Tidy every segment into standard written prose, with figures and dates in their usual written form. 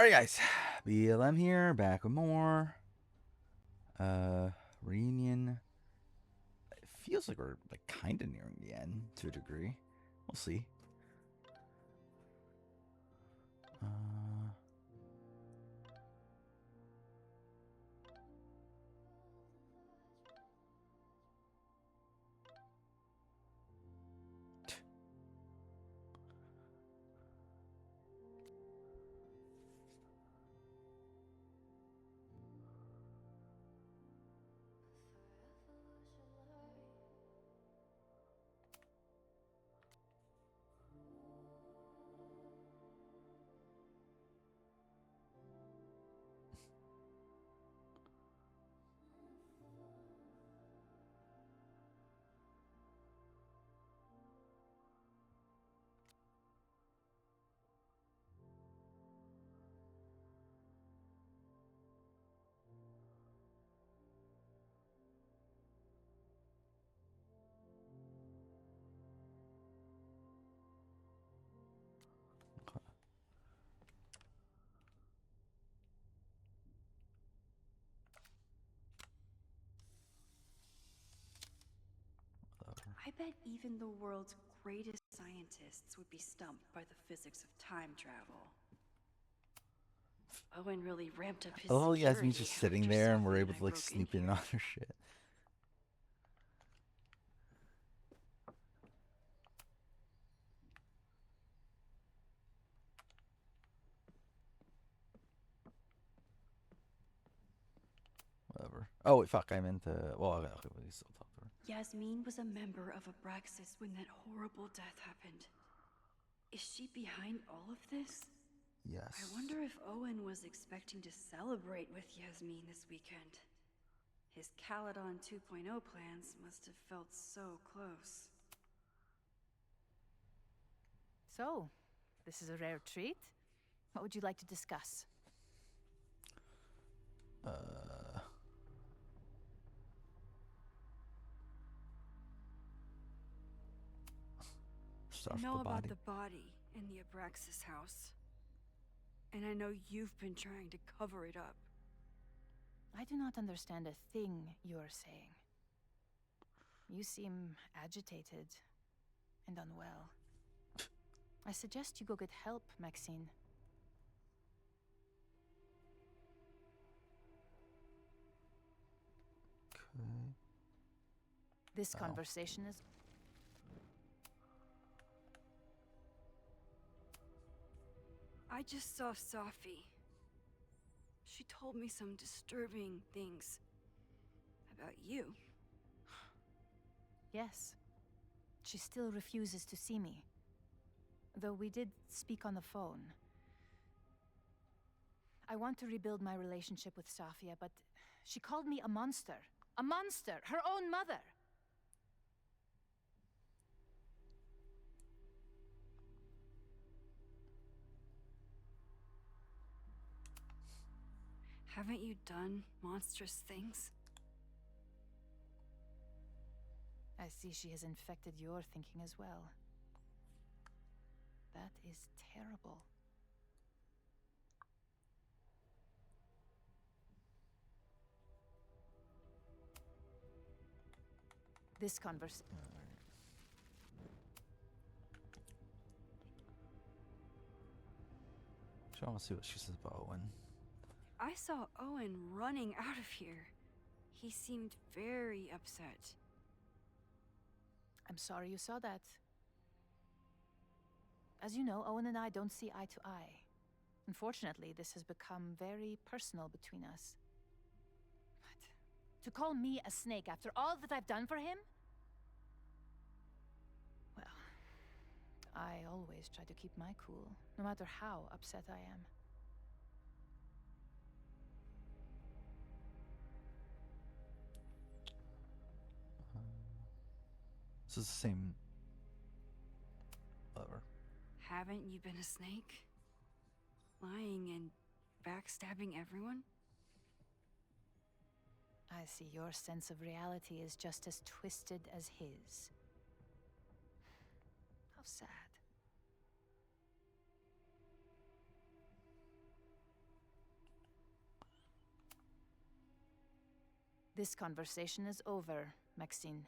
Alright, guys. BLM here, back with more. Reunion. It feels like we're kind of nearing the end to a degree. We'll see. I bet even the world's greatest scientists would be stumped by the physics of time travel. Owen really ramped up his Oh, security Yasmin's just sitting after there and we're Sophie able I to broke snoop in in here. on her shit. Whatever. Oh, wait, fuck. I meant to. Well, okay, we still talk to her. Yasmin was a member of Abraxas when that horrible death happened. Is she behind all of this? Yes. I wonder if Owen was expecting to celebrate with Yasmin this weekend. His Caledon 2.0 plans must have felt so close. So, this is a rare treat. What would you like to discuss? Start I know with the about body. the body in the Abraxas house. And I know you've been trying to cover it up. I do not understand a thing you're saying. You seem agitated and unwell. I suggest you go get help, Maxine. Okay. This conversation is... I just saw Sophie. She told me some disturbing things about you. Yes. She still refuses to see me. Though we did speak on the phone. I want to rebuild my relationship with Safia, but she called me a monster. A monster! Her own mother! Haven't you done monstrous things? I see she has infected your thinking as well. That is terrible. This conversation... I want to see what she says about Owen. I saw Owen running out of here. He seemed very upset. I'm sorry you saw that. As you know, Owen and I don't see eye to eye. Unfortunately, this has become very personal between us. But to call me a snake after all that I've done for him? Well, I always try to keep my cool, no matter how upset I am. This is the same. Whatever. Haven't you been a snake? Lying and backstabbing everyone? I see your sense of reality is just as twisted as his. How sad. This conversation is over, Maxine.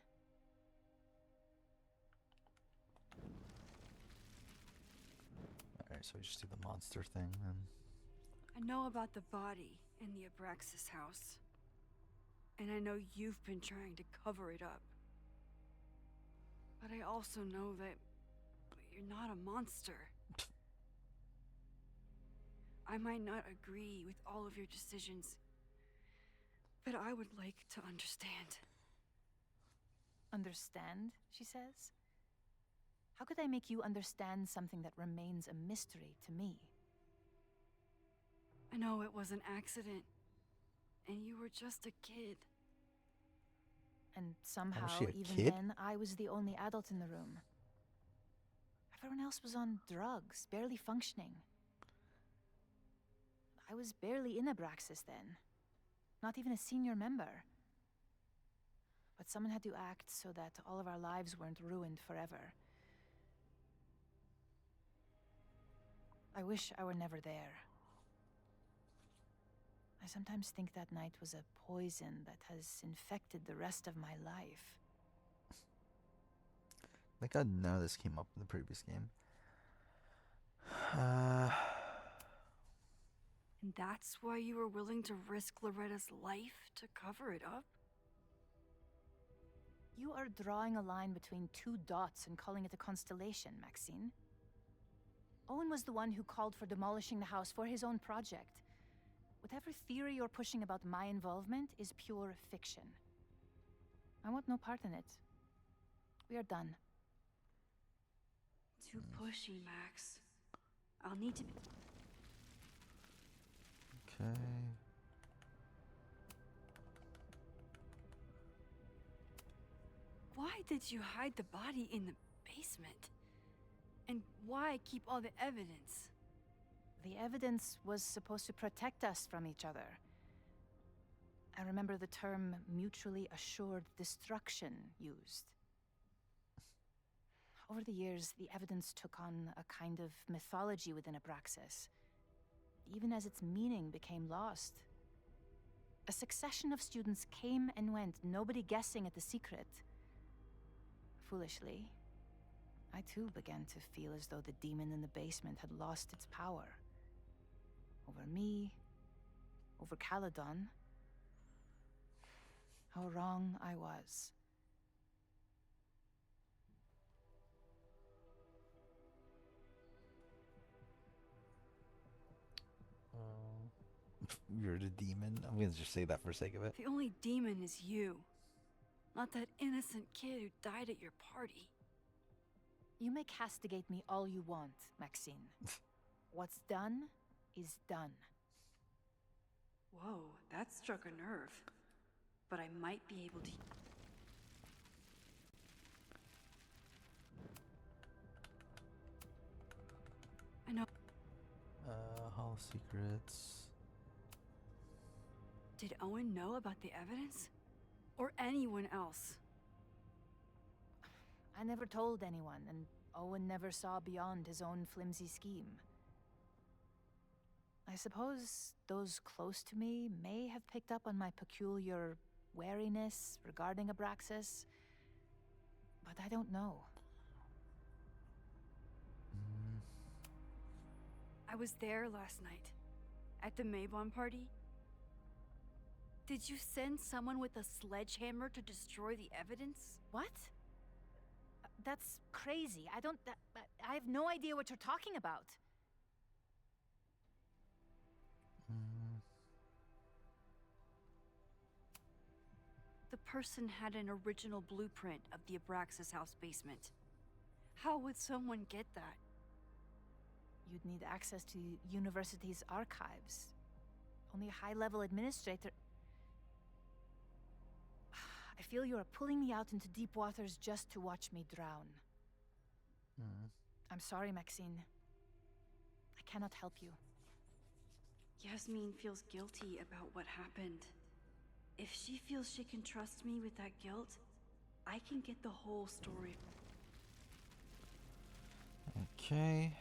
Alright, so we just do the monster thing then. I know about the body in the Abraxas house. And I know you've been trying to cover it up. But I also know that you're not a monster. I might not agree with all of your decisions, but I would like to understand. Understand, she says? How could I make you understand something that remains a mystery to me? I know it was an accident, and you were just a kid. And somehow, she a even kid? then, I was the only adult in the room. Everyone else was on drugs, barely functioning. I was barely in Abraxas then. Not even a senior member. But someone had to act so that all of our lives weren't ruined forever. I wish I were never there. I sometimes think that night was a poison that has infected the rest of my life. Thank God none of this came up in the previous game. And that's why you were willing to risk Loretta's life to cover it up? You are drawing a line between two dots and calling it a constellation, Maxine. Owen was the one who called for demolishing the house for his own project. Whatever theory you're pushing about my involvement is pure fiction. I want no part in it. We are done. Too pushy, Max. I'll need to be... Okay. Why did you hide the body in the basement? And why keep all the evidence? The evidence was supposed to protect us from each other. I remember the term mutually assured destruction used. Over the years, the evidence took on a kind of mythology within Abraxas, even as its meaning became lost. A succession of students came and went, nobody guessing at the secret. Foolishly, I too began to feel as though the demon in the basement had lost its power. Over me, over Caledon. How wrong I was. You're the demon. I'm gonna just say that for the sake of it. The only demon is you. Not that innocent kid who died at your party. You may castigate me all you want, Maxine. What's done is done. Whoa, that struck a nerve. But I might be able to... I know... Hall secrets. Did Owen know about the evidence? Or anyone else? I never told anyone, and Owen never saw beyond his own flimsy scheme. I suppose those close to me may have picked up on my peculiar wariness regarding Abraxas, but I don't know. I was there last night, at the Maybon party. Did you send someone with a sledgehammer to destroy the evidence? What? That's crazy. I have no idea what you're talking about. The person had an original blueprint of the Abraxas house basement. How would someone get that? You'd need access to university's archives. Only a high-level administrator... I feel you are pulling me out into deep waters just to watch me drown. I'm sorry, Maxine. I cannot help you. Yasmin feels guilty about what happened. If she feels she can trust me with that guilt, I can get the whole story. Okay.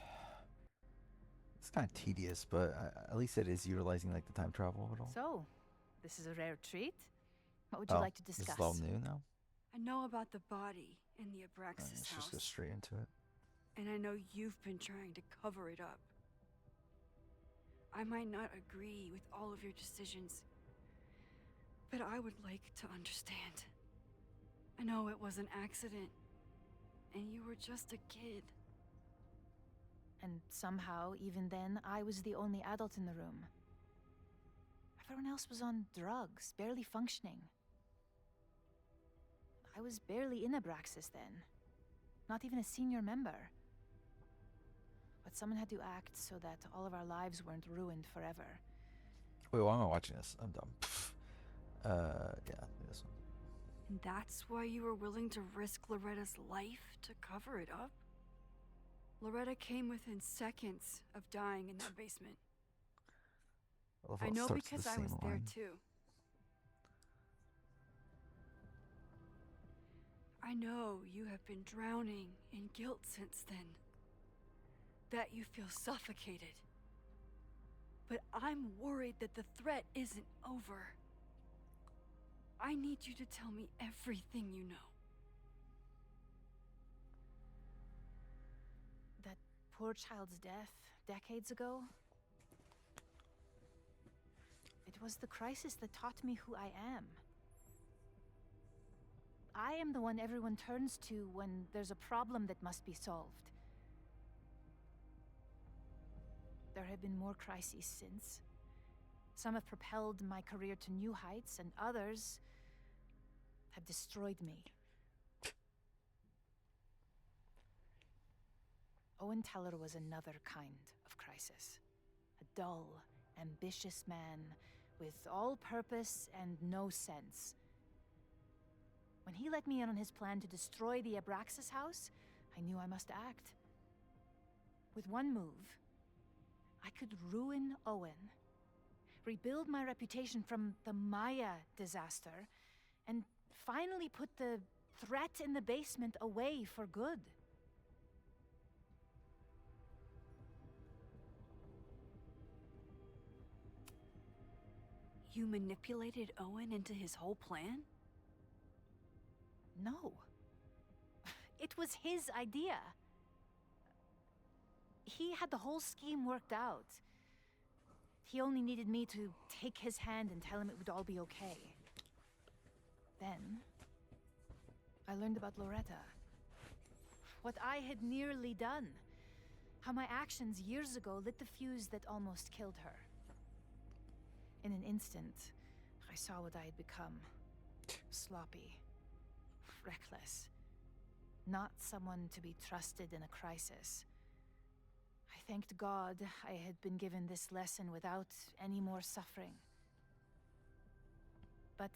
It's kind of tedious, but at least it is utilizing like the time travel at all. So, this is a rare treat. What would you like to This discuss? is all new now? I know about the body in the Abraxas Let's house. just go straight into it. And I know you've been trying to cover it up. I might not agree with all of your decisions, but I would like to understand. I know it was an accident, and you were just a kid. And somehow, even then, I was the only adult in the room. Everyone else was on drugs, barely functioning. I was barely in Abraxas then. Not even a senior member. But someone had to act so that all of our lives weren't ruined forever. Wait, why am I watching this? I'm dumb. Yeah, this one. And that's why you were willing to risk Loretta's life to cover it up? Loretta came within seconds of dying in that basement. love how I it know starts with because the I same was there line. too. I know you have been drowning in guilt since then. That you feel suffocated. But I'm worried that the threat isn't over. I need you to tell me everything you know. That poor child's death decades ago? It was the crisis that taught me who I am. I am the one everyone turns to when there's a problem that must be solved. There have been more crises since. Some have propelled my career to new heights, and others have destroyed me. Owen Teller was another kind of crisis. A dull, ambitious man with all purpose and no sense. When he let me in on his plan to destroy the Abraxas house, I knew I must act. With one move, I could ruin Owen, rebuild my reputation from the Maya disaster, and finally put the threat in the basement away for good. You manipulated Owen into his whole plan? No. It was his idea. He had the whole scheme worked out. He only needed me to take his hand and tell him it would all be okay. Then, I learned about Loretta. What I had nearly done. How my actions years ago lit the fuse that almost killed her. In an instant, I saw what I had become. Sloppy. Reckless. Not someone to be trusted in a crisis. I thanked God I had been given this lesson without any more suffering. But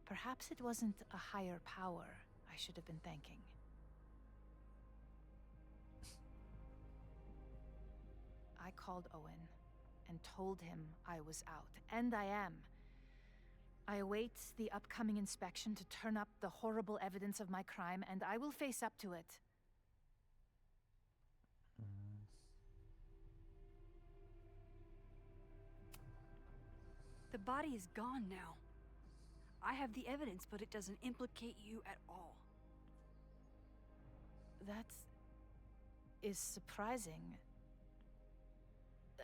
perhaps it wasn't a higher power I should have been thanking. I called Owen and told him I was out, and I am. I await the upcoming inspection to turn up the horrible evidence of my crime, and I will face up to it. The body is gone now. I have the evidence, but it doesn't implicate you at all. That is surprising.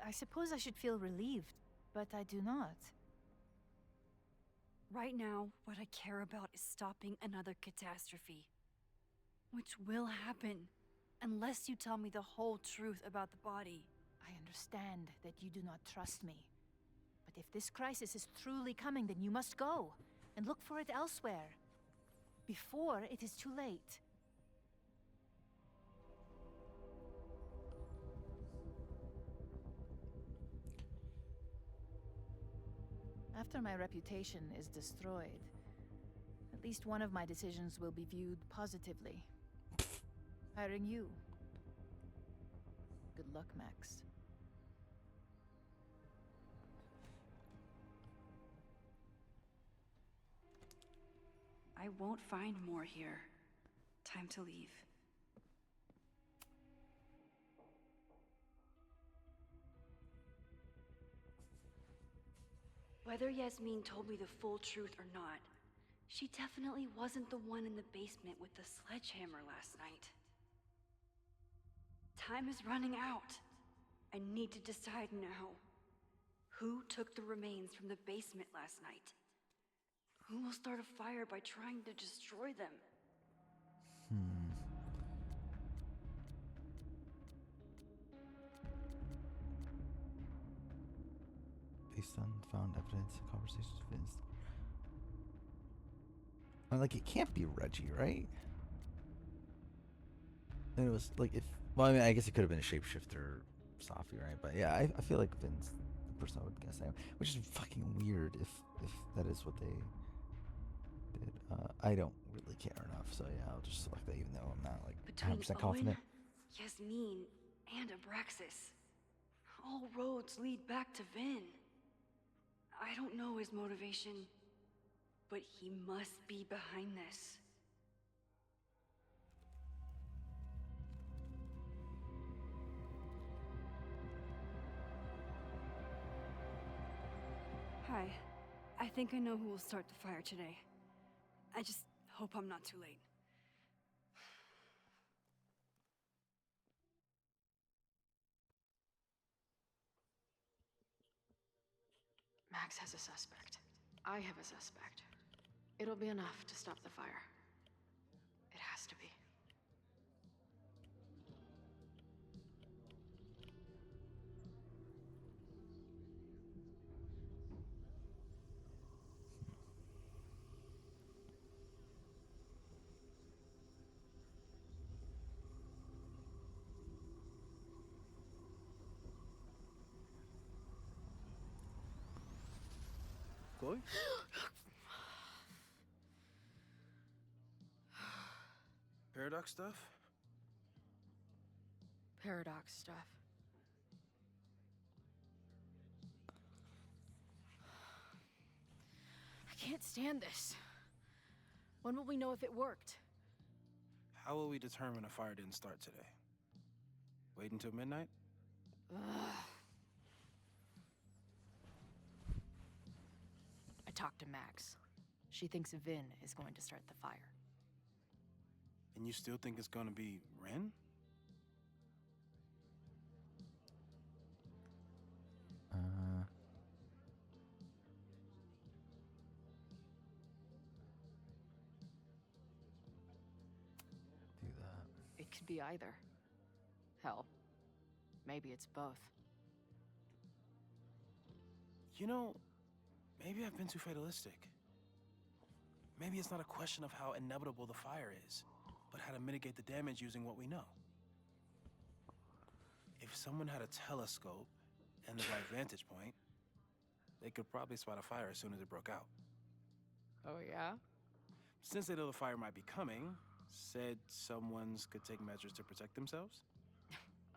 I suppose I should feel relieved, but I do not. Right now, what I care about is stopping another catastrophe. Which will happen, unless you tell me the whole truth about the body. I understand that you do not trust me. But if this crisis is truly coming, then you must go and look for it elsewhere. Before it is too late. After my reputation is destroyed, at least one of my decisions will be viewed positively. Hiring you. Good luck, Max. I won't find more here. Time to leave. Whether Yasmin told me the full truth or not, she definitely wasn't the one in the basement with the sledgehammer last night. Time is running out. I need to decide now. Who took the remains from the basement last night? Who will start a fire by trying to destroy them? Based on found evidence and conversations with Vince. I mean, like, it can't be Reggie, right? And it was like, if, well, I mean, I guess it could have been a shapeshifter, Safi, right? But yeah, I feel like Vin's the person I would guess, which is fucking weird if that is what they did. I don't really care enough, so yeah, I'll just select that, even though I'm not like Between 100% confident. Owen, Yasmin, and Abraxas, all roads lead back to Vin. I don't know his motivation, but he must be behind this. Hi. I think I know who will start the fire today. I just hope I'm not too late. Max has a suspect. I have a suspect. It'll be enough to stop the fire. It has to be. Chloe? Paradox stuff? Paradox stuff. I can't stand this. When will we know if it worked? How will we determine a fire didn't start today? Wait until midnight? Ugh. I talked to Max. She thinks Vin is going to start the fire. And you still think it's gonna be Ren? Do that. It could be either. Hell, maybe it's both. You know, maybe I've been too fatalistic. Maybe it's not a question of how inevitable the fire is, but how to mitigate the damage using what we know. If someone had a telescope and the right vantage point, they could probably spot a fire as soon as it broke out. Oh, yeah? Since they know the fire might be coming, said someone's could take measures to protect themselves?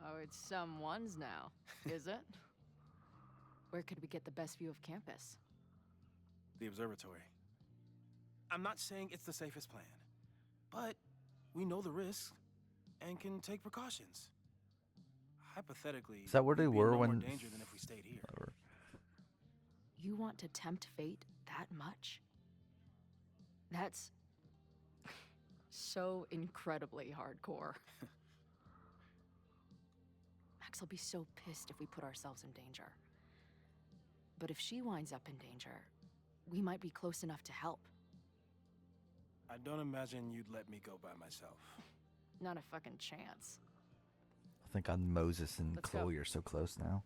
Oh, it's someone's now, is it? Where could we get the best view of campus? The observatory. I'm not saying it's the safest plan, but we know the risks and can take precautions. Hypothetically, Is that where they we'd be in were no more when- danger than if we stayed here. Whatever. You want to tempt fate that much? That's so incredibly hardcore. Max will be so pissed if we put ourselves in danger. But if she winds up in danger, we might be close enough to help. I don't imagine you'd let me go by myself. Not a fucking chance. I think on Moses and Let's go. Chloe are so close now.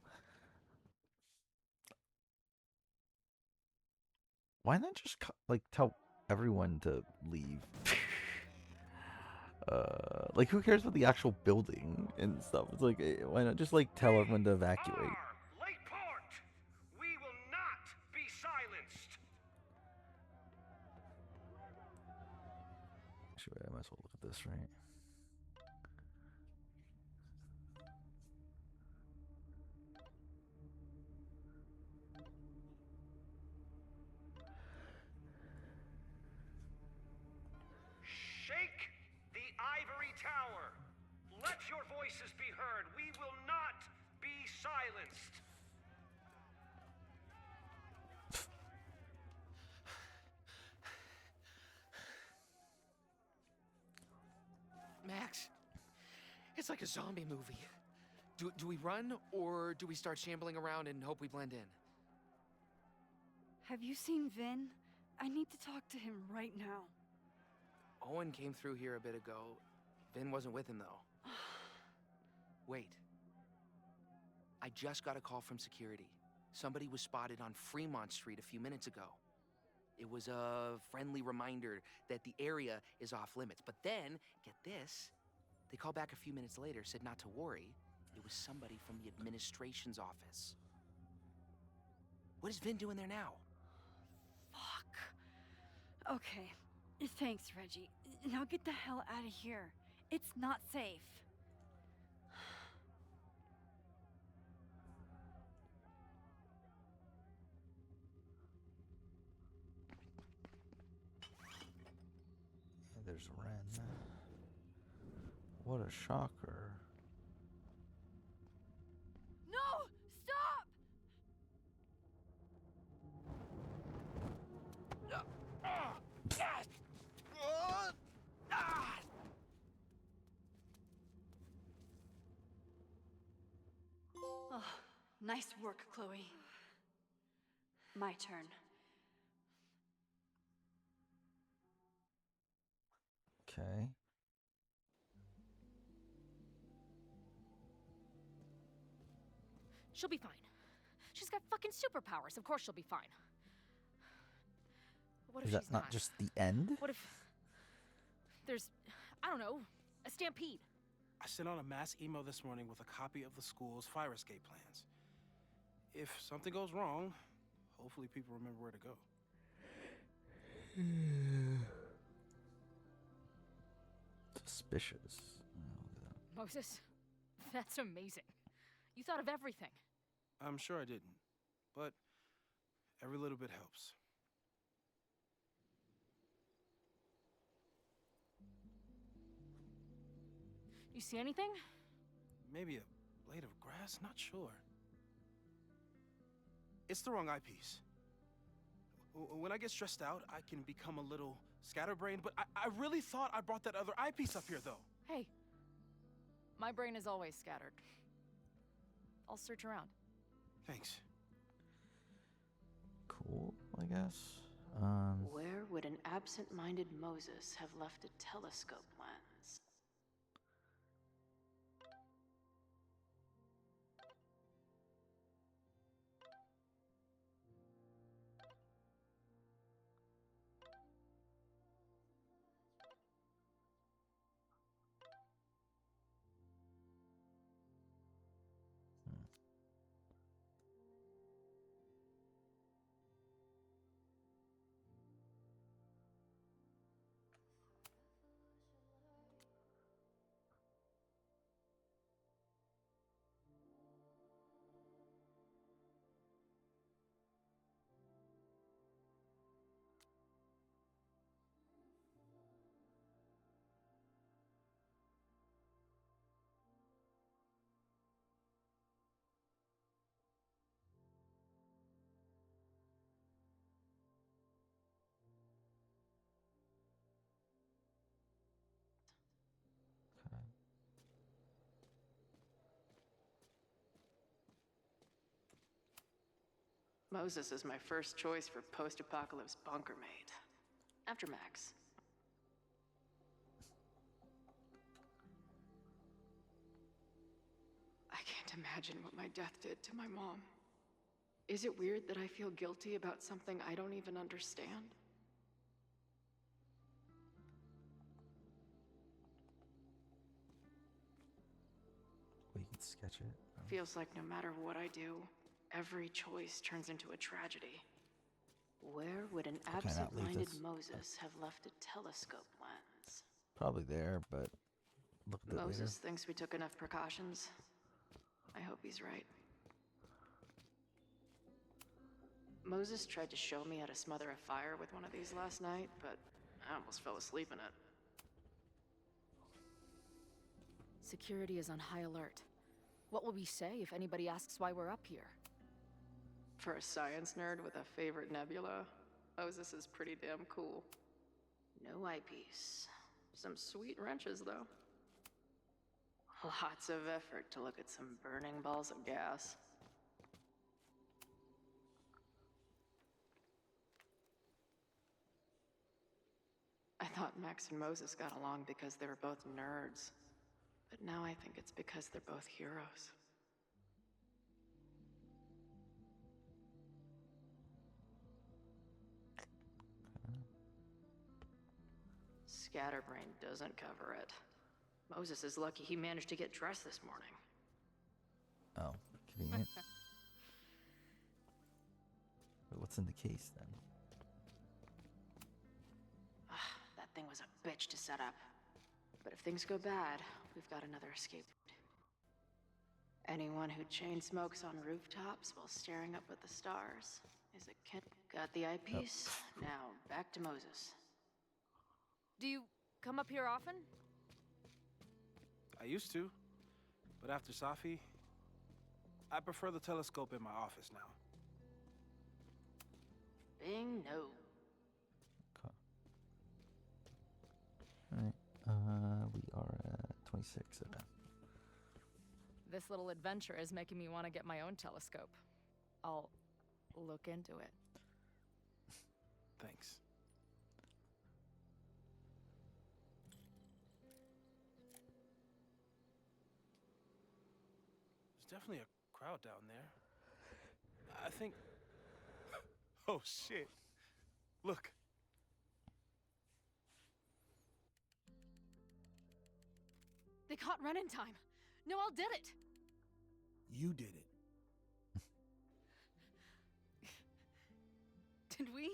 Why not just like tell everyone to leave? Like, who cares about the actual building and stuff? It's like, why not just like tell everyone to evacuate? Lakeport! We will not be silenced! Actually, I might as well look at this, right? Shake the ivory tower! Let your voices be heard! We will not be silenced! It's like a zombie movie. Do we run, or do we start shambling around and hope we blend in? Have you seen Vin? I need to talk to him right now. Owen came through here a bit ago. Vin wasn't with him, though. Wait. I just got a call from security. Somebody was spotted on Fremont Street a few minutes ago. It was a friendly reminder that the area is off limits. But then, get this, they called back a few minutes later, said not to worry. It was somebody from the administration's office. What is Vin doing there now? Fuck. Okay. Thanks, Reggie. Now get the hell out of here. It's not safe. There's Ren. What a shocker. No! Stop! Oh, nice work, Chloe. My turn. Okay. She'll be fine. She's got fucking superpowers. Of course she'll be fine. What if Is that she's not just the end? What if there's, I don't know, a stampede? I sent out a mass email this morning with a copy of the school's fire escape plans. If something goes wrong, hopefully people remember where to go. Suspicious. Moses, that's amazing. You thought of everything. I'm sure I didn't, but every little bit helps. You see anything? Maybe a blade of grass, not sure. It's the wrong eyepiece. When I get stressed out, I can become a little scatterbrained, but I really thought I brought that other eyepiece up here, though. Hey, my brain is always scattered. I'll search around. Thanks. Cool, I guess. Where would an absent-minded Moses have left a telescope lens? Okay. Moses is my first choice for post-apocalypse bunker maid. After Max. I can't imagine what my death did to my mom. Is it weird that I feel guilty about something I don't even understand? We can sketch it. Feels like no matter what I do, every choice turns into a tragedy. Where would an I cannot leave absent-minded this. Moses have left a telescope lens? Probably there, but look at it Moses thinks we took enough precautions. I hope he's right. Moses tried to show me how to smother a fire with one of these last night, but I almost fell asleep in it. Security is on high alert. What will we say if anybody asks why we're up here? For a science nerd with a favorite nebula, Moses is pretty damn cool. No eyepiece. Some sweet wrenches, though. Lots of effort to look at some burning balls of gas. I thought Max and Moses got along because they were both nerds. But now I think it's because they're both heroes. Scatterbrain doesn't cover it. Moses is lucky he managed to get dressed this morning. Oh, convenient. But what's in the case then? That thing was a bitch to set up. But if things go bad, we've got another escape route. Anyone who chain smokes on rooftops while staring up at the stars is a kid. Got the eyepiece? Now, back to Moses. Do you come up here often? I used to, but after Safi, I prefer the telescope in my office now. Bing, no. Okay. Alright, we are at 26, okay. This little adventure is making me want to get my own telescope. I'll look into it. Thanks. There's definitely a crowd down there. I think... Oh, shit. Look. They caught Ren in time. Noel did it. You did it. Did we?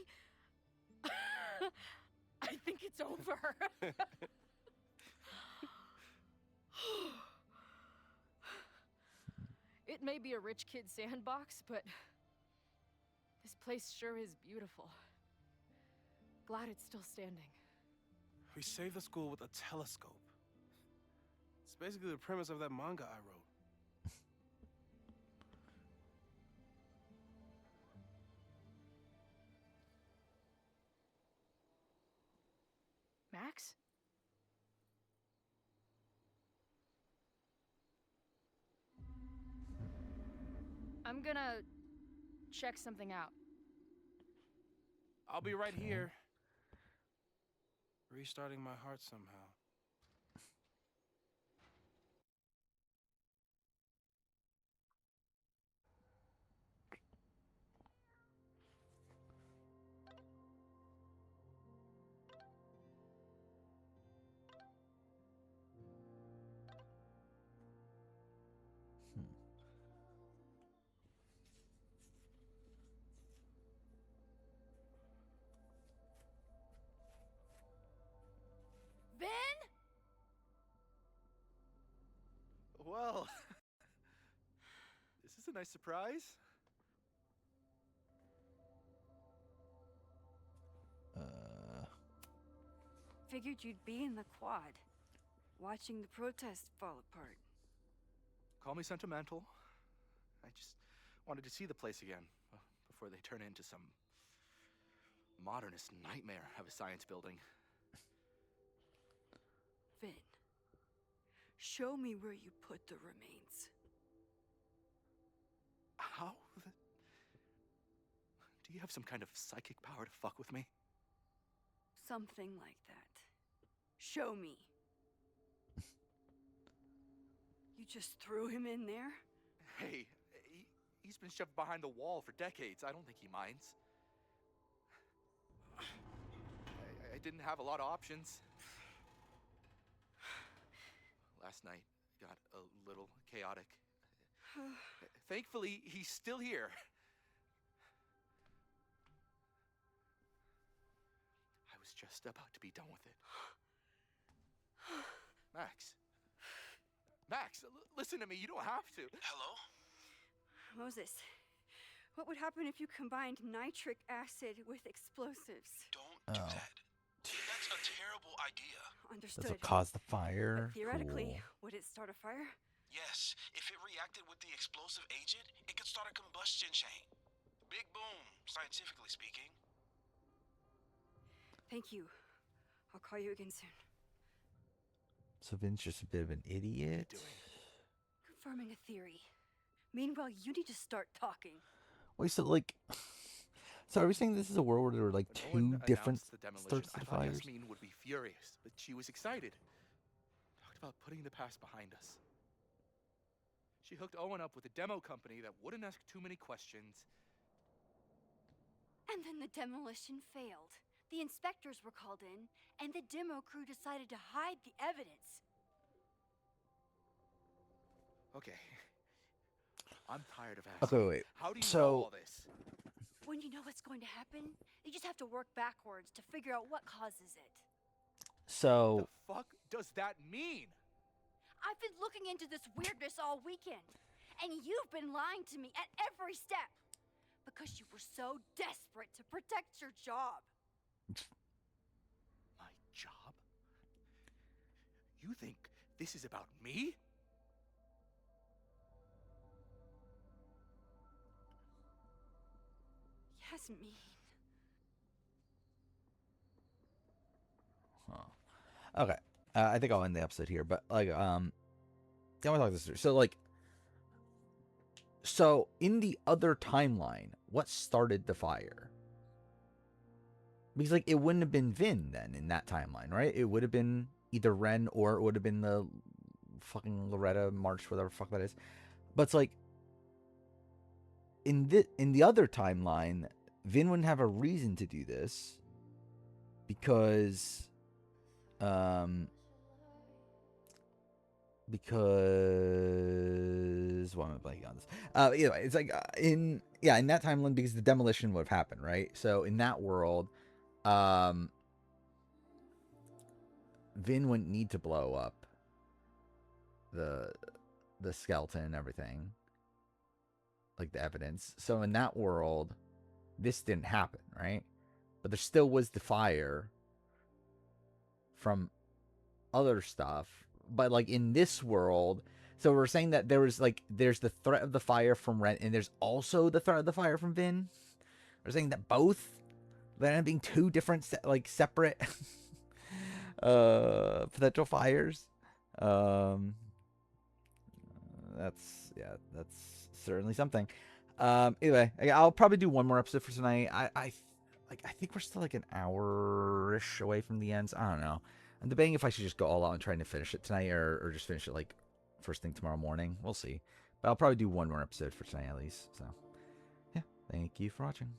I think it's over. It may be a rich kid's sandbox, but this place sure is beautiful. Glad it's still standing. We saved the school with a telescope. It's basically the premise of that manga I wrote. Max? I'm gonna check something out. I'll be right here. Restarting my heart somehow. Vin? Well, is this a nice surprise? Figured you'd be in the quad, watching the protest fall apart. Call me sentimental. I just wanted to see the place again before they turn into some modernist nightmare of a science building. Vin, show me where you put the remains. How the... Do you have some kind of psychic power to fuck with me? Something like that. Show me. You just threw him in there? Hey, he's been shoved behind the wall for decades. I don't think he minds. I didn't have a lot of options. Last night got a little chaotic. Thankfully, he's still here. I was just about to be done with it. Max. Max, listen to me. You don't have to. Hello? Moses, what would happen if you combined nitric acid with explosives? Don't do that. That's a terrible idea. Understood. Does it cause the fire? But theoretically, Cool. would it start a fire? Yes, if it reacted with the explosive agent, it could start a combustion chain. Big boom, scientifically speaking. Thank you. I'll call you again soon. So Vin's just a bit of an idiot. Confirming a theory. Meanwhile, you need to start talking. Wait, so like, so are we saying this is a world where there were like When Owen two different announced the demolition, starts I to thought fires? Yasmin would be furious, but she was excited. Talked about putting the past behind us. She hooked Owen up with a demo company that wouldn't ask too many questions. And then the demolition failed. The inspectors were called in, and the demo crew decided to hide the evidence. Okay. I'm tired of asking. Okay, wait. How do you So- know all this? When you know what's going to happen, you just have to work backwards to figure out what causes it. So The fuck does that mean? I've been looking into this weirdness all weekend, and you've been lying to me at every step because you were so desperate to protect your job. My job? You think this is about me? Yasmin. okay, I think I'll end the episode here. But like, I want to talk this through. So like, so in the other timeline, what started the fire? Because like, it wouldn't have been Vin then in that timeline, right? It would have been either Ren or it would have been the fucking Loretta March, whatever the fuck that is. But it's like, in the other timeline, Vin wouldn't have a reason to do this because why am I blanking on this? Anyway, it's like in that timeline, because the demolition would have happened, right? So in that world, Vin wouldn't need to blow up the skeleton and everything, like the evidence. So in that world, this didn't happen, right? But there still was the fire from other stuff. But like in this world, so we're saying that there's the threat of the fire from Ren, and there's also the threat of the fire from Vin. We're saying that both there end up being two different separate potential fires. That's certainly something. Anyway, I'll probably do one more episode for tonight. I think we're still like an hour-ish away from the ends. I don't know. I'm debating if I should just go all out and trying to finish it tonight, or just finish it like first thing tomorrow morning. We'll see. But I'll probably do one more episode for tonight at least. So, yeah. Thank you for watching.